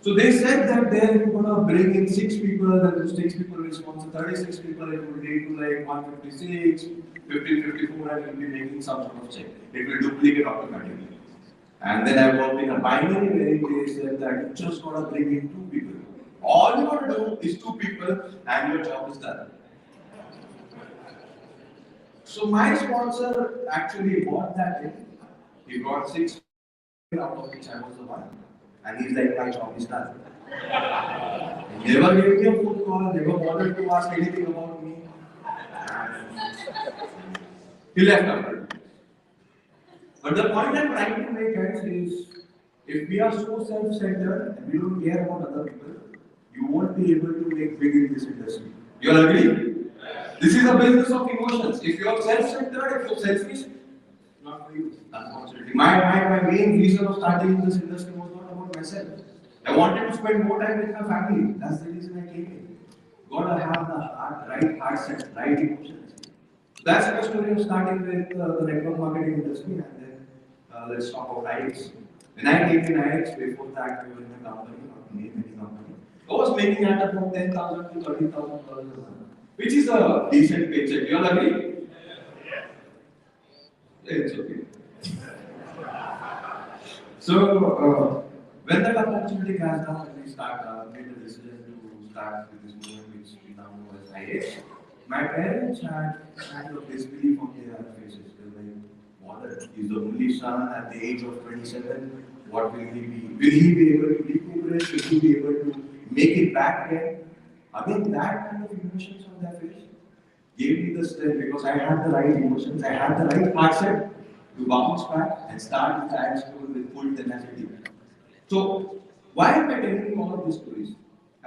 So they said that then you're gonna bring in 6 people, and those 6 people will sponsor 36 people, it will lead to like 156, 1554, and you'll be making some sort of check. It will duplicate automatically. And then I worked in a binary where they said that you just gotta bring in 2 people. All you gotta do is 2 people, and your job is done. So my sponsor actually bought that in. He brought 6 out of which I was the one. And he's like, my job is done. He never gave me a phone call, never bothered to ask anything about me. He left after. But the point I'm trying to make guys is if we are so self-centered and we don't care about other people, you won't be able to make big in this industry. You all agree? This is a business of emotions. If you are self-centered, if you are selfish, not for you, unfortunately. My main reason of starting in this industry was not about myself. I wanted to spend more time with my family. That's the reason I came in. Gotta have the right heart set, right emotions. So that's the story of starting with the network marketing industry, and then let's talk about IX. When I came in IX, before that we were in a company, not name any company. I was making at about $10,000 to $30,000 a month, which is a decent paycheck. You all agree? Yeah, it's okay. So, when that opportunity comes down, we made the decision to start with this movement, which we now know as IH. My parents had kind of disbelief on their faces. They were like, what? He's the only son at the age of 27. What will he be? Will he be able to recuperate? Will he be able to make it back again? Again, that kind of emotions on their face gave me the strength because I had the right emotions, I had the right mindset to bounce back and start with the school with full tenacity. So, why am I telling you all of these stories?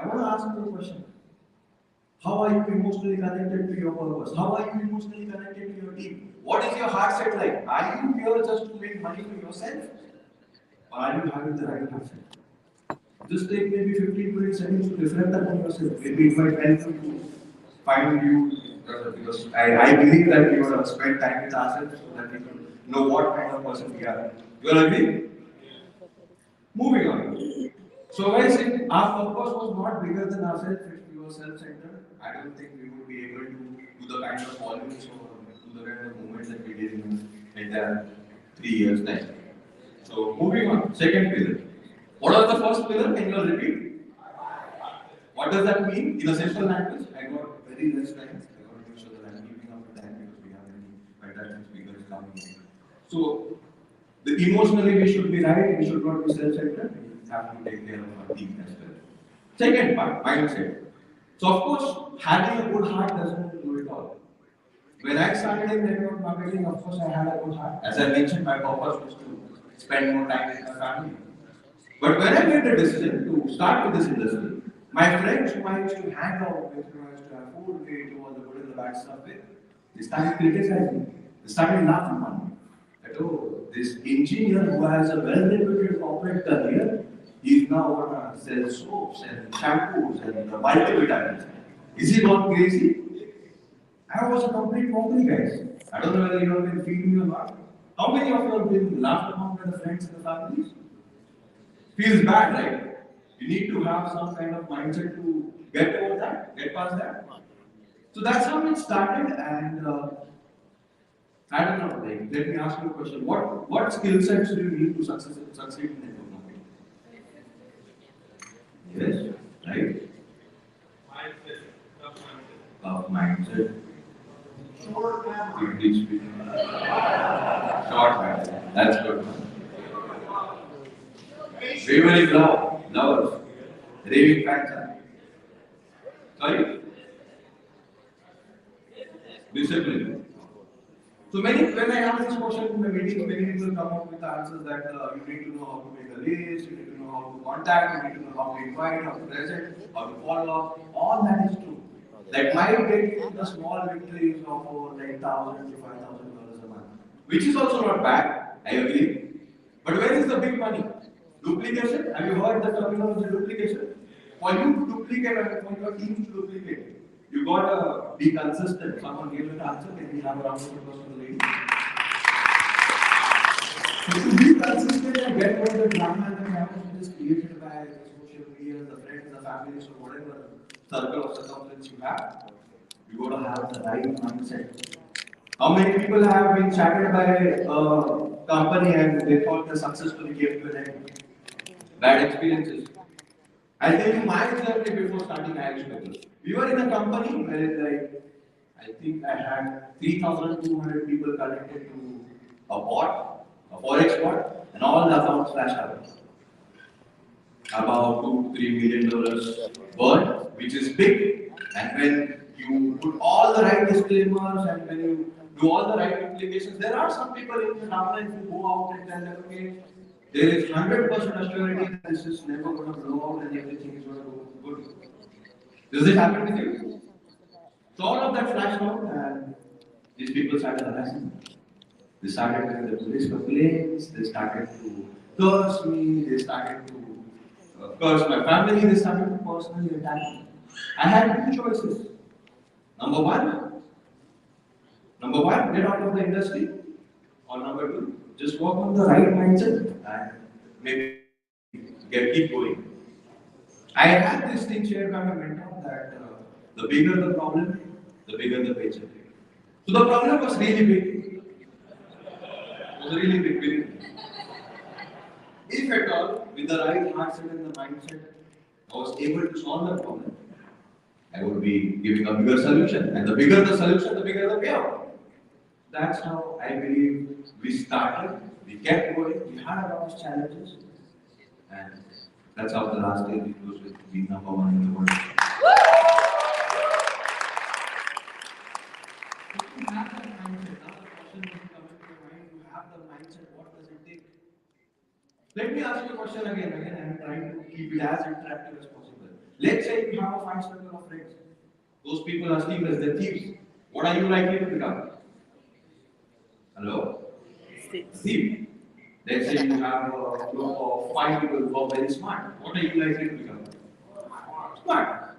I want to ask you a question. How are you emotionally connected to your purpose? How are you emotionally connected to your team? What is your heart set like? Are you here just to make money for yourself? Or are you having the right mindset? Just take maybe 15 20 seconds to reflect upon yourself. Maybe it might help you to find you because I believe that you have spent time with ourselves so that we can know what kind of person we are. You all agree? Moving on. So guys, if our purpose was not bigger than ourselves, if we were self-centered, I don't think we would be able to do the kind of volumes or do the kind of movements that we did in the entire 3 years time. So moving on, second pillar. What was the first pillar? Can you all repeat? What does that mean? In a simple language, I got very less time. I got to make sure that I'm keeping up with time because we have many fantastic speakers coming in. So, the emotionally we should be right, we should not be self-centered. We have to take care of our team as well. Second part, mindset. So, of course, having a good heart doesn't do it all. When I started in network marketing, of course, I had a good heart. As I mentioned, my purpose was to spend more time with my family. But when I made the decision to start with this industry, my friends who I used to hang out with, who I used to have food with, who was the good and the bad stuff with, they started criticizing me. They started laughing on me. That, oh, this engineer who has a well-reputed corporate career, he's now gonna sell soaps and shampoos and multivitamins. Is he gone crazy? I was a complete mockery, guys. I don't know whether you have been feeling me or not. How many of you have been laughed upon by the friends and the families? Feels bad, right? You need to have some kind of mindset to get over that, get past that. So that's how it started, and I don't know. Like, let me ask you a question: what skill sets do you need to succeed in network marketing? Yes, right. Mindset, tough mindset. Short man. Short man. That's good. Very love, lovers, raving fans. Sorry, discipline. So when I ask this question in the meetings, many people come up with answers that you need to know how to make a list, you need to know how to contact, you need to know how to invite, how to present, how to follow up. All that is true. That might get you the small victories of over $10,000 to $5,000 a month, which is also not bad. I agree. But where is the big money? Duplication. Have you heard the terminology duplication? For you to duplicate and for your team to duplicate, you gotta be consistent. Someone gave an answer, then we have a round of applause for the lady. So to be consistent and get rid of the drama that happens, which is created by social families or whatever circle of circumference you have, you got to have the right mindset. How many people have been shattered by a company and they thought they successfully came to an end? Bad experiences. I tell you my journey before starting Irish Papers. We were in a company where like I think I had 3,200 people connected to a bot, a forex bot, and all the accounts flashed out. About $2 to $3 million burn, which is big. And when you put all the right disclaimers and when you do all the right implications, there are some people in the downline who go out and tell them, okay, there is 100% assurity that this is never going to blow out and everything is going to go good. Does it happen with you? So all of that flashed out and these people started harassing me. They started with the police complaints, they started to curse me, they started to curse my family, they started to personally attack me. I had two choices. Number one, get out of the industry, or number two, just work on the right mindset and maybe keep going. I had this thing shared by my mentor that the bigger the problem, the bigger the paycheck. So the problem was really big. It was really big, believe me. If at all, with the right mindset and the mindset, I was able to solve the problem, I would be giving a bigger solution. And the bigger the solution, the bigger the payout. That's how I believe we started, we kept going, we had a lot of challenges, and that's how the last year we closed with being number one in the world. If you have that mindset, now the question will come into your mind, you have the mindset, what does it take? Let me ask you a question again. I'm trying to keep it as interactive as possible. Let's say you have a fine circle of friends. Those people are stealers, they're thieves. What are you likely to become? Hello? Thief. Let's say you have a group of 5 people who are very smart. What are you likely to become? Smart.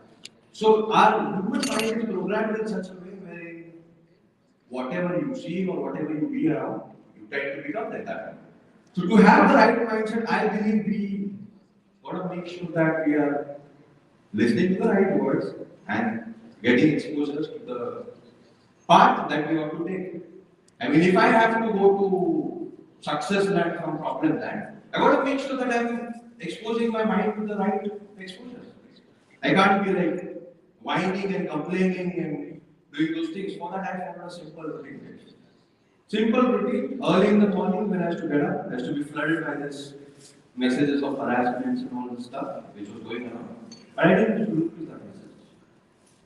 So our human mind is programmed in such a way where whatever you see or whatever you be around, you tend to become like that. So to have the right mindset, I believe we got to make sure that we are listening to the right words and getting exposures to the path that we want to take. I mean, if I have to go to success land from problem land, I got to make sure that I'm exposing my mind to the right exposures. I can't be like whining and complaining and doing those things. For that, I follow a simple routine. Simple routine, early in the morning when I has to get up, has to be flooded by this messages of harassments and all this stuff which was going on. But I didn't look to that message.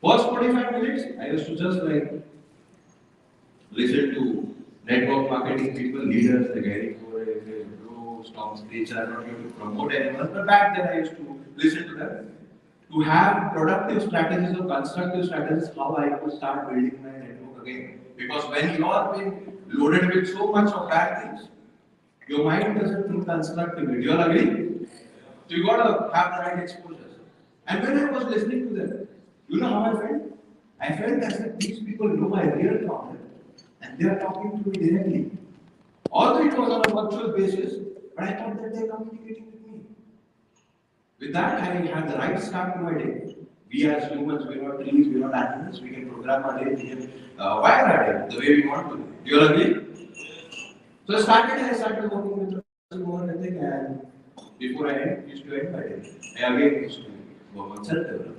First 45 minutes, I used to just like listen to network marketing people, leaders like Eric Gore, Bruce, Tom Screecher. I'm not going to promote anyone, but back then I used to listen to them. To have productive strategies or constructive strategies, how I could start building my network again. Because when you are being loaded with so much of bad things, your mind doesn't think constructively. Do you all agree? So you gotta have the right exposures. And when I was listening to them, you know how I felt? I felt as if these people know my real problem and they are talking to me directly. Although it was on a virtual basis, but I thought that they are communicating with me. With that, I had the right start to my day. We as humans, we're not trees, we're not animals, we can program our day, we can wire our day the way we want to. Do you all agree? So I started working with more ethic and before I used to end my day, I again used to work on self-development.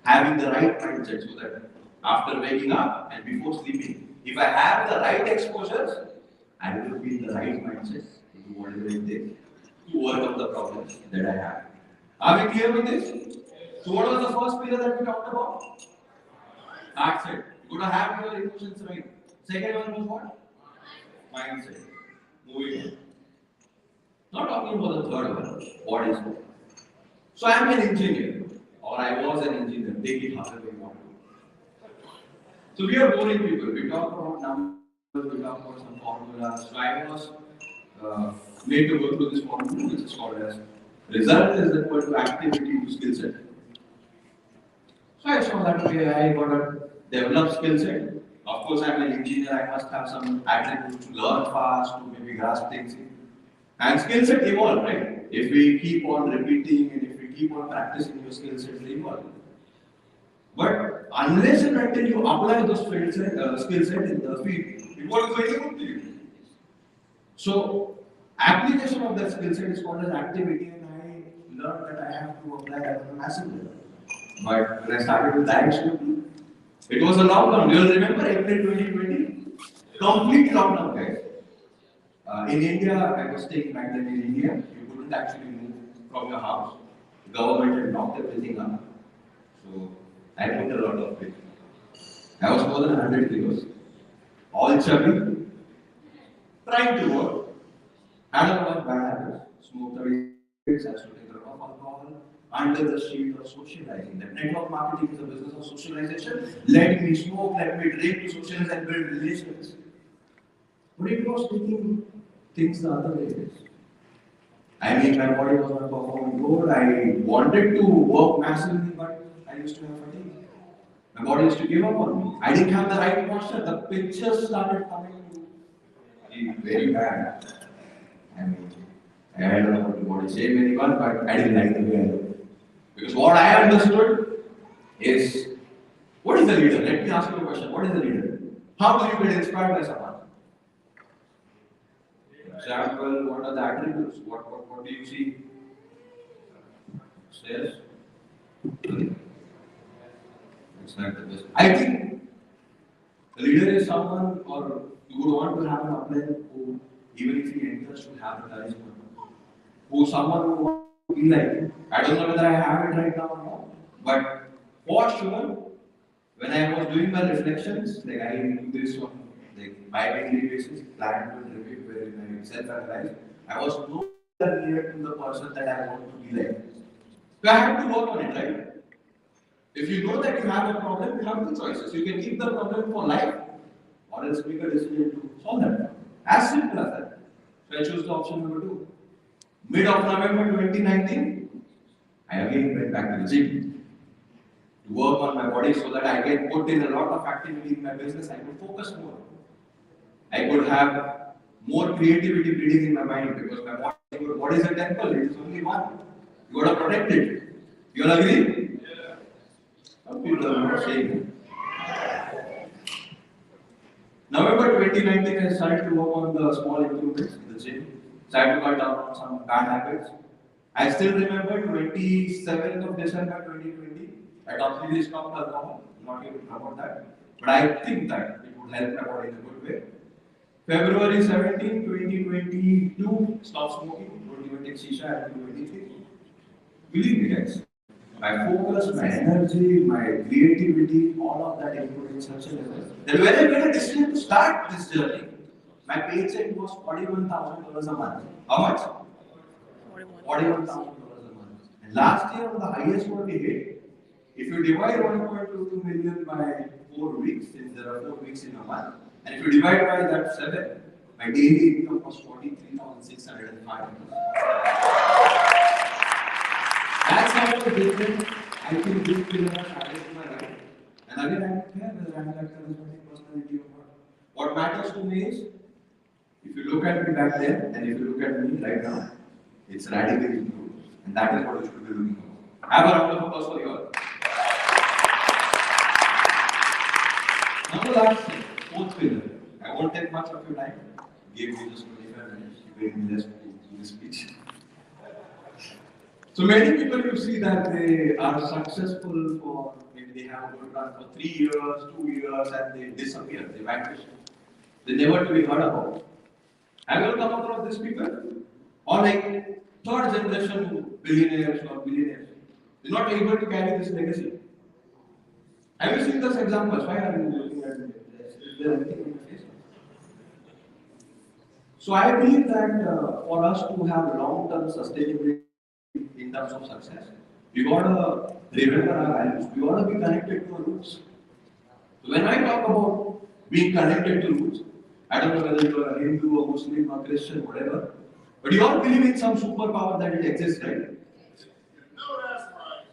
Having the right mindset so that after waking up and before sleeping, if I have the right exposures, I will be in the right mindset to do whatever it takes to overcome the problems that I have. Are we clear with this? So what was the first pillar that we talked about? Mindset. You gotta have your emotions right. Second one was what? Mindset. Moving on. Not talking about the third one. What is it? So I am an engineer, or I was an engineer. Take it however you want to. So we are boring people. We talk about numbers, we talk about some formulas. So I was made to go through this formula, which is called as result is equal to activity to skill set. So I saw that way I got to develop skill set. Of course, I'm an engineer, I must have some attributes to learn fast, to maybe grasp things. And skill set evolve, right? If we keep on repeating and if we keep on practicing your skill set very well. But unless and until you apply those skill set in the field, it won't go any good to you. So, application of that skill set is called as activity, and I learned that I have to apply that on a massive level. But when I started with direct student, it was a lockdown. You will remember April 2020? Complete lockdown, guys. In India, I was staying back then in India. You couldn't actually move from your house. The government had locked everything up. So I put a lot of weight. I was more than 100 kilos. All chubby. Trying to work. Had a lot of bad habits. Smoked 30 cigarettes. I used to take a lot of alcohol. Under the sheet of socializing. That network marketing is a business of socialization. Let me smoke, let me drink to socialize and build relations. But it was taking things the other way. I mean, my body was not performing good. I wanted to work massively, but I used to have fatigue. My body used to give up on me. I didn't have the right posture. The pictures started coming to be very bad. I mean, I don't know what to say anyone, but I didn't like the way I looked. Because what I understood is, what is the leader? Let me ask you a question. What is the leader? How do you get inspired by someone? Example, what are the attributes? What do you see? Says, it's not the best. I think the leader is someone, or you would want to have an upline who, even if he enters, to have the charisma. Who someone who wants to be like. I don't know whether I have it right now or not, but for sure, when I was doing my reflections, like I do this on like bi-weekly basis, plan to review where I self-analyze, I was nowhere near to the person that I want to be like. So I have to work on it, right? If you know that you have a problem, you have two choices. You can keep the problem for life, or else make a decision to solve that problem. As simple as that. So I chose the option number 2. Mid of November 2019, I again went back to the gym to work on my body so that I can put in a lot of activity in my business. I could focus more. I could have more creativity breeding in my mind because my body is a temple. It is only one. You got to protect it. You all agree? Yeah. Some people are not saying it. November 2019, I started to work on the small improvements in the gym. Started to cut down on some bad habits. I still remember 27th of December 2020, I completely stopped alcohol. Not even about that. But I think that it would help my body in a good way. February 17, 2022, stop smoking, don't even take shisha, I don't do anything. Believe me, guys. My focus, my energy, my creativity, all of that improved in such a level that when I made a decision to start this journey, my paycheck was $41,000 a month. How much? $41,000 a month. And last year, on the highest one we hit, if you divide 1.22 million by 4 weeks, since there are 4 weeks in a month, and if you divide by that 7, my daily income was 43,605. That's how the difference I think this pillar has added to my life. And again, I don't care whether I'm that charismatic personality or not. What matters to me is, if you look at me back then, and if you look at me right now, it's radically improved. And that is what you should be looking for. Have a round of applause for you all. Now the last thing, 4th pillar. I won't take much of your time. Gave you just 25 minutes. You gave me less to do this speech. So many people you see that they are successful for maybe they have a good run for 3 years, 2 years, and they disappear, they vanish. They never to be heard about. Have you ever come across these people? Or like third generation billionaires or billionaires. They're not able to carry this legacy. Have you seen those examples? Why are you looking at me? Is there anything in your face? So I believe that for us to have long-term sustainability in terms of success, we gotta remember our values. We gotta be connected to our roots. So when I talk about being connected to roots, I don't know whether you are a Hindu or Muslim or Christian, whatever, but you all believe in some superpower that it exists, right? No, that's right.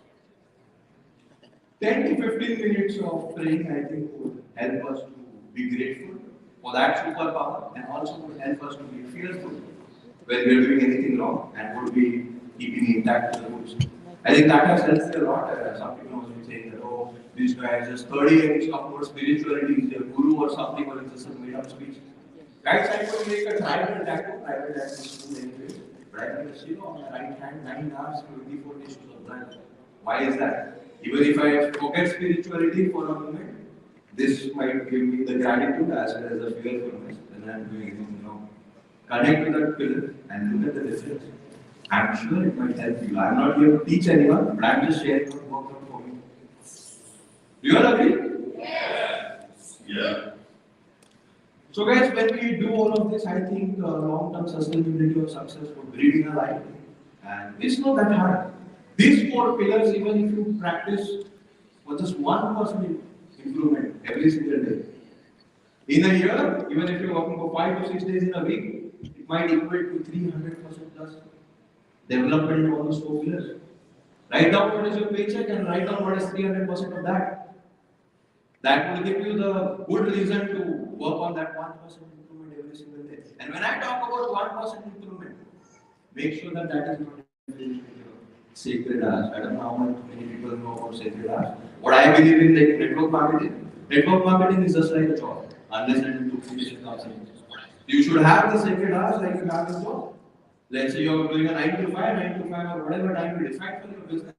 10 to 15 minutes of praying, I think, would help us to be grateful for that superpower and also would help us to be fearful when we are doing anything wrong and would be keeping intact to the roots. I think that has helped me a lot. Some people have been saying that, oh, this guy is just 30 and he's talking about spirituality, is a guru or something, or it's just a made up speech. Guys, I could make a tribal tattoo, anyway. But I can see on my right hand 9 hours, 24 days to survive. Why is that? Even if I forget spirituality for a moment, this might give me the gratitude as well as the fearfulness. And I'm doing it, connect to that pillar and look at the difference. I'm sure it might help you. I'm not here to teach anyone, but I'm just sharing what worked out for me. Do you all agree? Yeah. So guys, when we do all of this, I think long-term sustainability of success for breeding a life, and it's not that hard. These 4 pillars, even if you practice for just 1% improvement every single day, in a year, even if you're working for 5 to 6 days in a week, it might equate to 300% plus development in all those 4 pillars. Write down what is your paycheck and write down what is 300% of that. That will give you the good reason to work on that 1% improvement every single day. And when I talk about 1% improvement, make sure that that is not sacred hours. I don't know how many people know about sacred hours. What I believe in, like network marketing. Network marketing is just like a job, unless and until competition comes in. You should have the sacred hours like you have a job. Let's say you're doing a 9 to 5, 9 to 5, or whatever time you decide for your business.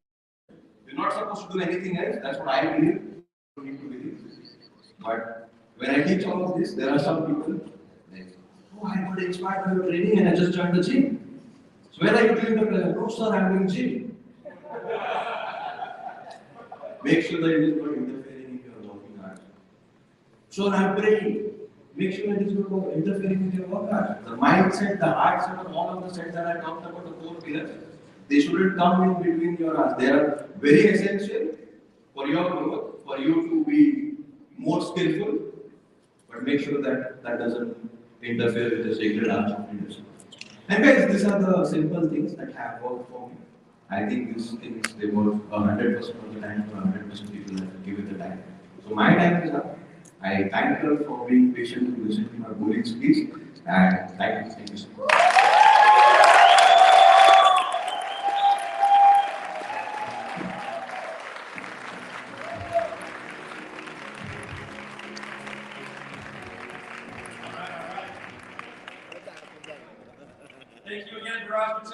You're not supposed to do anything else. That's what I believe. You need to believe. But when I teach all of this, there are some people like, oh, I got inspired by your training and I just joined the gym. So where are you doing the present? No, sir, I'm doing gym. Make sure that it is not interfering in your working hours. So I'm praying. Make sure that it is not interfering with your work hours. The mindset, the heart set, all of the sets that I talked about, the 4 pillars, they shouldn't come in between your hours. They are very essential for your growth, for you to be more skillful, but make sure that that doesn't interfere with the sacred arts of leadership. And guys, these are the simple things that have worked for me. I think these things they work 100% of the time for 100% people that give it the time. So my time is up. I thank you for being patient to listen to my boring speech, and thank you so much. Thank you again, Viraj Patel.